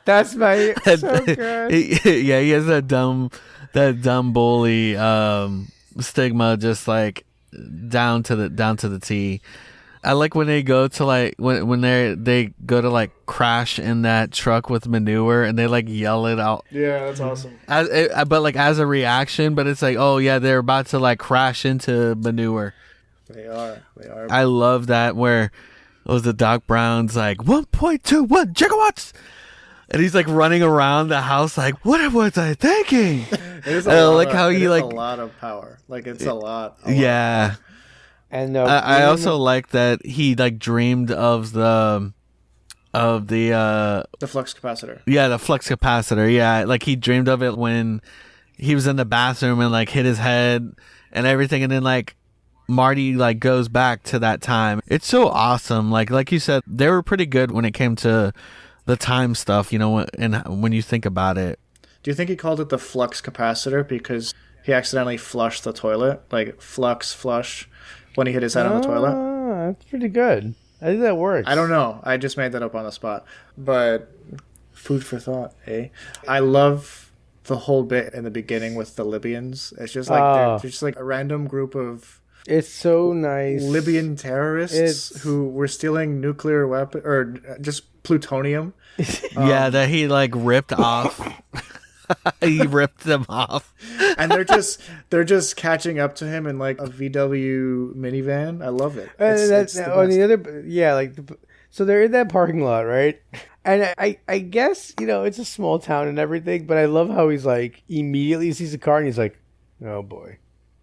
That's my so good. He has that dumb bully stigma, just like down to the T. I like when they go to like when they go to like crash in that truck with manure, and they like yell it out. Yeah, that's awesome. But like as a reaction, but it's like, oh yeah, they're about to like crash into manure. They are. I love that where it was the Doc Brown's like 1.21 gigawatts, and he's like running around the house like, what was I thinking? It is a lot of power. Like it's a lot. Yeah. And I also like that he like dreamed of the flux capacitor. Yeah, the flux capacitor. Yeah, like he dreamed of it when he was in the bathroom and like hit his head and everything, and then like Marty like goes back to that time. It's so awesome. Like you said, they were pretty good when it came to the time stuff, you know, and when you think about it. Do you think he called it the flux capacitor because he accidentally flushed the toilet, like flush? When he hit his head on the toilet. That's pretty good. I think that works. I don't know. I just made that up on the spot. But Food for thought, eh? I love the whole bit in the beginning with the Libyans. It's just like they're just like a random group of It's so nice. Libyan terrorists who were stealing nuclear weapon or just plutonium. Yeah, that he like ripped off. He ripped them off, and they're just catching up to him in like a VW minivan. I love it. It's on the other, so they're in that parking lot, right? And I guess it's a small town and everything, but I love how he's like immediately sees a car and he's like, oh boy.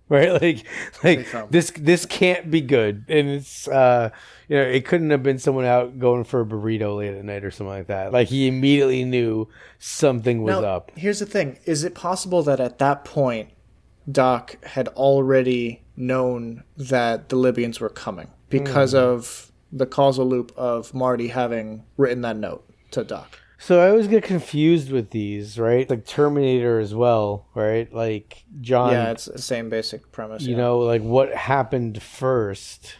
Right, like this can't be good, and it's it couldn't have been someone out going for a burrito late at night or something like that. Like he immediately knew something was up. Here's the thing: is it possible that at that point, Doc had already known that the Libyans were coming because of the causal loop of Marty having written that note to Doc? So I always get confused with these, right? Like Terminator as well, right? Like John. Yeah, it's the same basic premise. Like what happened first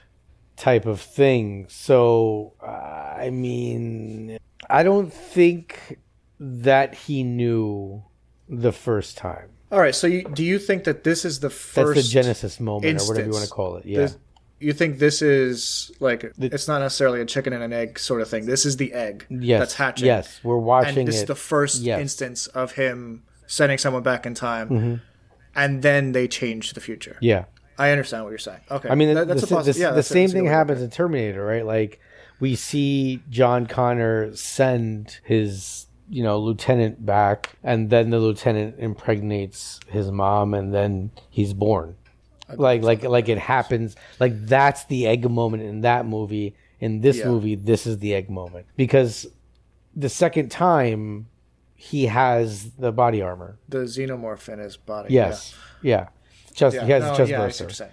type of thing. So, I mean, I don't think that he knew the first time. All right, so do you think that this is the first... That's the Genesis moment instance, or whatever you want to call it, yeah. You think this is like it's not necessarily a chicken and an egg sort of thing. This is the egg that's hatching. Yes, we're watching and this is the first instance of him sending someone back in time, and then they change the future. Yeah, I understand what you're saying. Okay, I mean, that's the same thing happens in Terminator, right? Like we see John Connor send his lieutenant back, and then the lieutenant impregnates his mom, and then he's born. Like it happens. Like that's the egg moment in that movie. In this movie, this is the egg moment because the second time he has the body armor, the xenomorph in his body. Yes, he has the chest burster.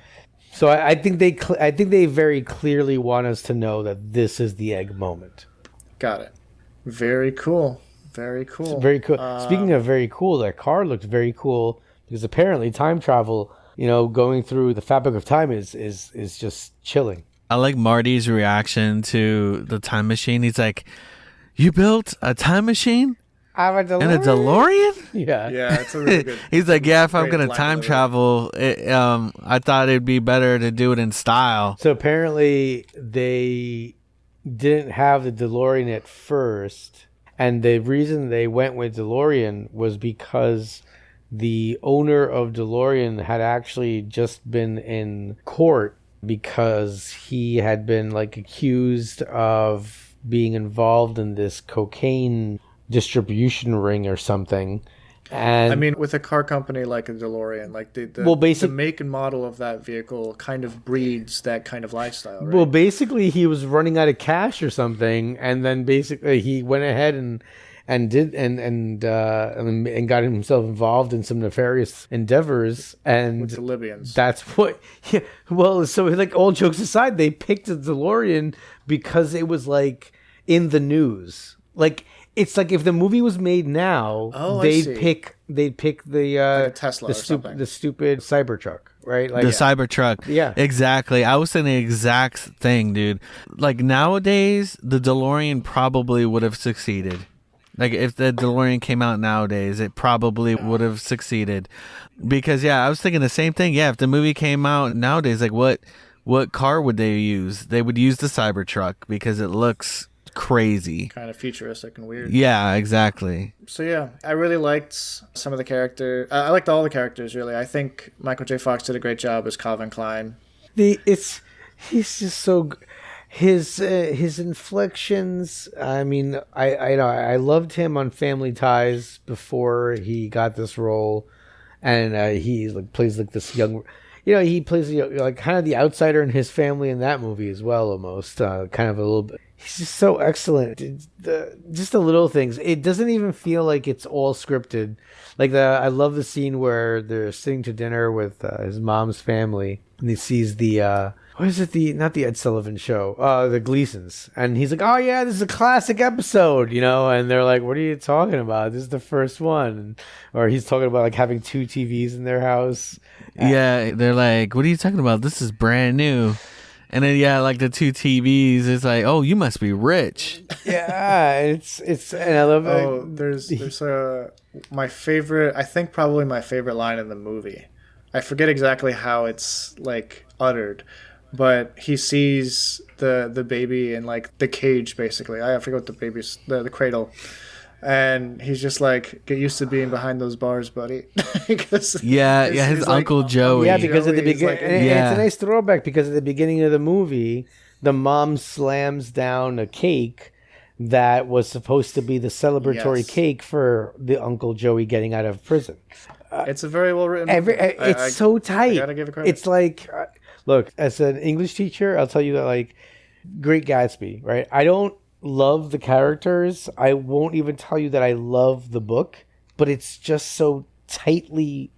So I think they very clearly want us to know that this is the egg moment. Got it. Very cool. Very cool. It's very cool. Speaking of very cool, that car looked very cool because apparently time travel. Going through the fabric of time is just chilling. I like Marty's reaction to the time machine. He's like, "You built a time machine and a DeLorean?" Yeah, it's a really good. He's like, "Yeah, if I'm gonna time travel, I thought it'd be better to do it in style." So apparently they didn't have the DeLorean at first, and the reason they went with DeLorean was because the owner of DeLorean had actually just been in court because he had been accused of being involved in this cocaine distribution ring or something. And I mean, with a car company like a DeLorean, like the make and model of that vehicle kind of breeds that kind of lifestyle, right? Well, basically he was running out of cash or something, and then basically he went ahead and got himself involved in some nefarious endeavors, and with the Libyans. That's what. Yeah, well, so all jokes aside, they picked a DeLorean because it was in the news. It's like if the movie was made now, they'd pick the Tesla, the stupid Cybertruck, right? The Cybertruck. Yeah, exactly. I was saying the exact thing, dude. Nowadays, the DeLorean probably would have succeeded. If the DeLorean came out nowadays, it probably would have succeeded. Because, I was thinking the same thing. Yeah, if the movie came out nowadays, what car would they use? They would use the Cybertruck because it looks crazy. Kind of futuristic and weird. Yeah, exactly. So, I really liked some of the character. I liked all the characters, really. I think Michael J. Fox did a great job as Calvin Klein. He's just so good. His inflections. I mean, I loved him on Family Ties before he got this role, and he plays this young. He plays kind of the outsider in his family in that movie as well, almost kind of a little bit. He's just so excellent. Just the little things. It doesn't even feel like it's all scripted. I love the scene where they're sitting to dinner with his mom's family, and he sees the. What is it? Not the Ed Sullivan Show, the Gleasons, and he's like, "Oh yeah, this is a classic episode," and they're like, "What are you talking about? This is the first one," or he's talking about having 2 TVs in their house. Yeah, they're like, "What are you talking about? This is brand new." And then like the two TVs. It's like, oh, you must be rich. Yeah, it's and I love it. Oh, there's my favorite. I think probably my favorite line in the movie. I forget exactly how it's like uttered, but he sees the baby in like the cage, basically. I forget what the baby's the cradle. And he's just like, get used to being behind those bars, buddy. His Uncle Joey. Yeah, because at the beginning, like, it's a nice throwback because at the beginning of the movie, the mom slams down a cake that was supposed to be the celebratory cake for the Uncle Joey getting out of prison. It's a very well written. It's so tight. I gotta give it credit. It's like, look, as an English teacher, I'll tell you that like, Great Gatsby, right? I don't love the characters. I won't even tell you that I love the book, but it's just so tightly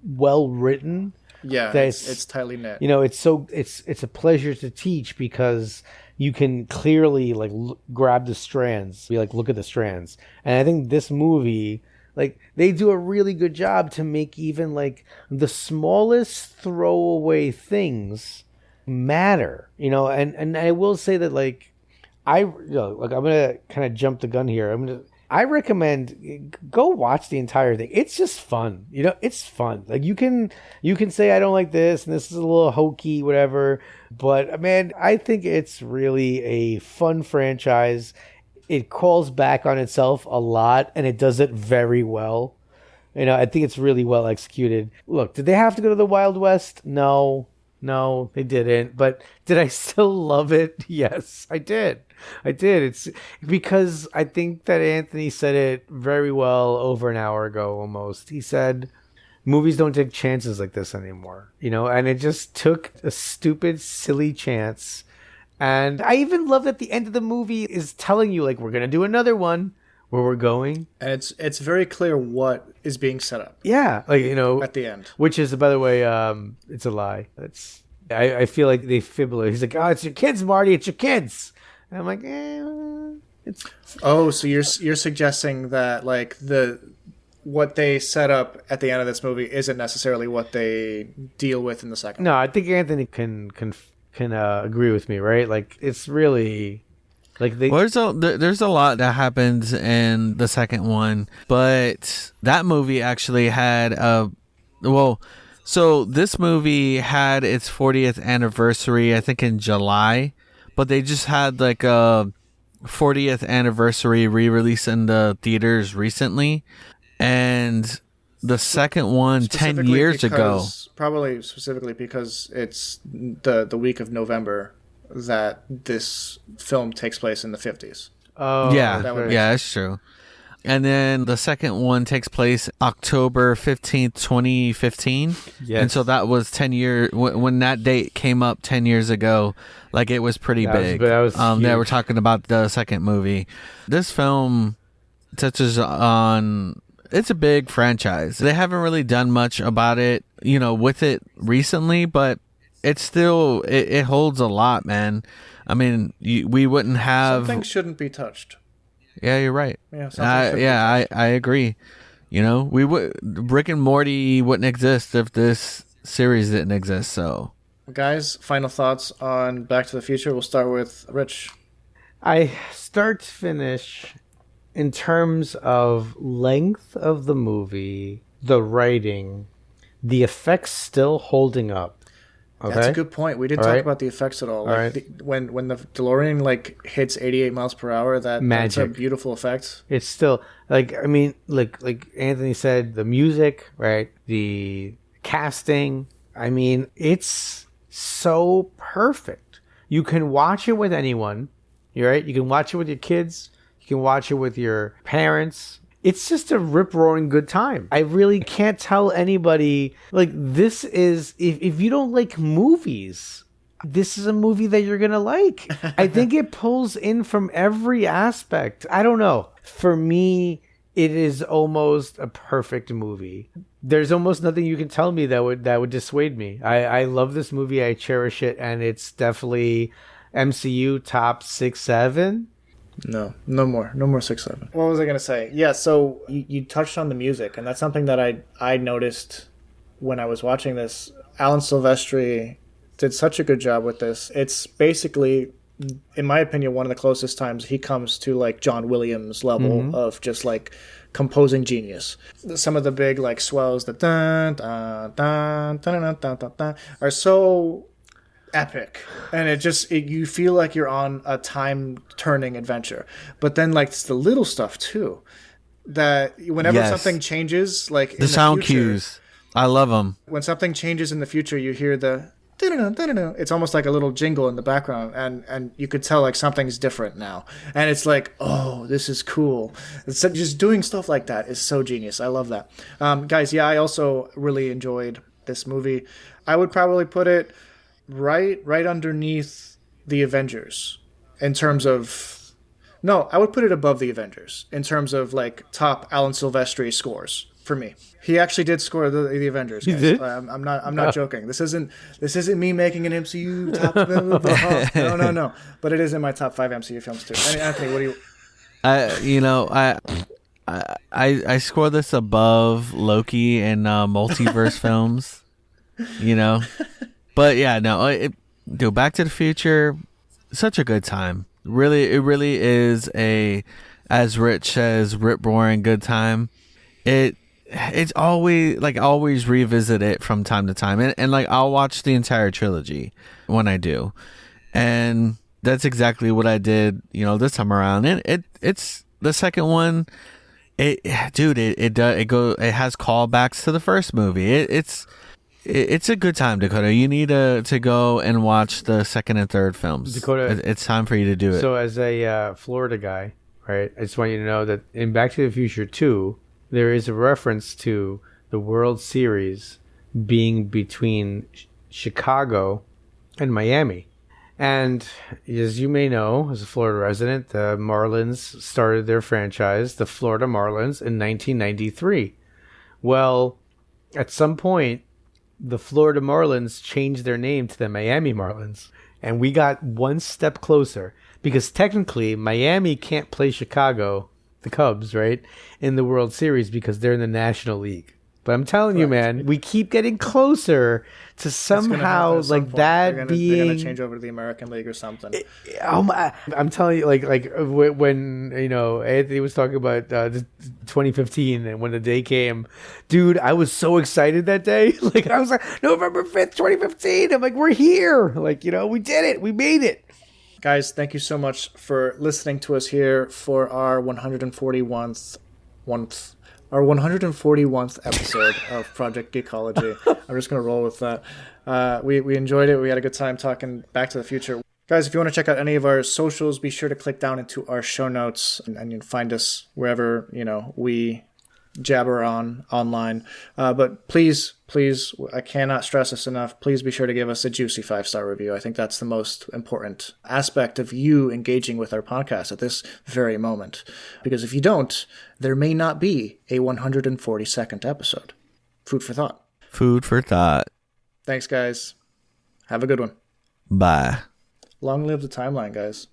well written. Yeah, that it's tightly knit. It's a pleasure to teach because you can clearly like grab the strands. Be like, look at the strands. And I think this movie, like, they do a really good job to make even like the smallest throwaway things matter. And I will say that like, I'm gonna kind of jump the gun here. I recommend go watch the entire thing. It's just fun. It's fun. Like you can say I don't like this and this is a little hokey, whatever. But man, I think it's really a fun franchise. It calls back on itself a lot and it does it very well. I think it's really well executed. Look, did they have to go to the Wild West? No, they didn't. But did I still love it? Yes, I did. It's because I think that Anthony said it very well over an hour ago almost. He said, movies don't take chances like this anymore, and it just took a stupid, silly chance. And I even love that the end of the movie is telling you, like, we're going to do another one where we're going. And it's very clear what is being set up. Yeah. Like, at the end. Which is, by the way, it's a lie. I feel like they fibble. He's like, oh, it's your kids, Marty. It's your kids. And I'm like, it's. Oh, so you're suggesting that like what they set up at the end of this movie isn't necessarily what they deal with in the second. No, I think Anthony can agree with me, right? Like it's really like there's a lot that happens in the second one, but that movie actually had So this movie had its 40th anniversary, I think in July. But they just had like a 40th anniversary re-release in the theaters recently. And the second one 10 years ago. Probably specifically because it's the week of November that this film takes place in the 50s. Oh, yeah, that's true. And then the second one takes place October 15th, 2015. Yes. And so that was 10 years when that date came up 10 years ago. Like it was pretty big. That was huge. We're talking about the second movie. This film touches on, it's a big franchise. They haven't really done much about it, with it recently, but it's still, it holds a lot, man. I mean, we wouldn't have. Some things shouldn't be touched. Yeah, you're right. Yeah, I agree. Rick and Morty wouldn't exist if this series didn't exist. So, guys, final thoughts on Back to the Future. We'll start with Rich. I start to finish in terms of length of the movie, the writing, the effects still holding up. Okay? That's a good point. We didn't talk about the effects at all. When the DeLorean like hits 88 miles per hour, that's a beautiful effect. It's still like like Anthony said, the music, right? The casting. I mean, it's so perfect. You can watch it with anyone. You're right. You can watch it with your kids. You can watch it with your parents. It's just a rip-roaring good time. I really can't tell anybody, like, this is, if you don't like movies, this is a movie that you're going to like. I think it pulls in from every aspect. I don't know. For me, it is almost a perfect movie. There's almost nothing you can tell me that would dissuade me. I love this movie. I cherish it, and it's definitely MCU top 6, 7. No more 6-7. What was I gonna say? Yeah, so you touched on the music, and that's something that I noticed when I was watching this. Alan Silvestri did such a good job with this. It's basically, in my opinion, one of the closest times he comes to like John Williams level of just like composing genius. Some of the big like swells, the dun dun dun dun dun dun dun dun, are so epic, and you feel like you're on a time turning adventure. But then like it's the little stuff too, that whenever something changes, like the sound cues, I love them. When something changes in the future, you hear the it's almost like a little jingle in the background, and you could tell like something's different now, and it's like, oh, this is cool. It's just doing stuff like that is so genius. I love that. Guys, I also really enjoyed this movie. I would probably put it right underneath the Avengers in terms of, no, I would put it above the Avengers in terms of like top Alan Silvestri scores for me. He actually did score the Avengers, guys. He did? I'm not joking. This isn't me making an MCU top. No. But it is in my top 5 MCU films too. Anthony, what do you? I score this above Loki and multiverse films. But yeah, no. Back to the Future, such a good time. Really, it really is as Rich says, rip roaring good time. It's always revisit it from time to time, and like I'll watch the entire trilogy when I do, and that's exactly what I did this time around. And it's the second one. It has callbacks to the first movie. It's a good time, Dakota. You need to go and watch the second and third films. Dakota, it's time for you to do it. So as a Florida guy, right, I just want you to know that in Back to the Future 2, there is a reference to the World Series being between Chicago and Miami. And as you may know, as a Florida resident, the Marlins started their franchise, the Florida Marlins, in 1993. Well, at some point, the Florida Marlins changed their name to the Miami Marlins. And we got one step closer, because technically Miami can't play Chicago, the Cubs, right, in the World Series because they're in the National League. But I'm telling you, man, we keep getting closer to somehow like that being. They're gonna change over to the American League or something. I'm telling you, like when Anthony was talking about 2015 and when the day came, dude, I was so excited that day. Like I was like, November 5th, 2015. I'm like, we're here. Like we did it. We made it. Guys, thank you so much for listening to us here for our 141st episode of Project Geekology. I'm just going to roll with that. We enjoyed it. We had a good time talking Back to the Future. Guys, if you want to check out any of our socials, be sure to click down into our show notes, and you can find us wherever we jabber online. But please, I cannot stress this enough. Please be sure to give us a juicy 5-star review. I think that's the most important aspect of you engaging with our podcast at this very moment. Because if you don't, there may not be a 142nd episode. Food for thought. Food for thought. Thanks, guys. Have a good one. Bye. Long live the timeline, guys.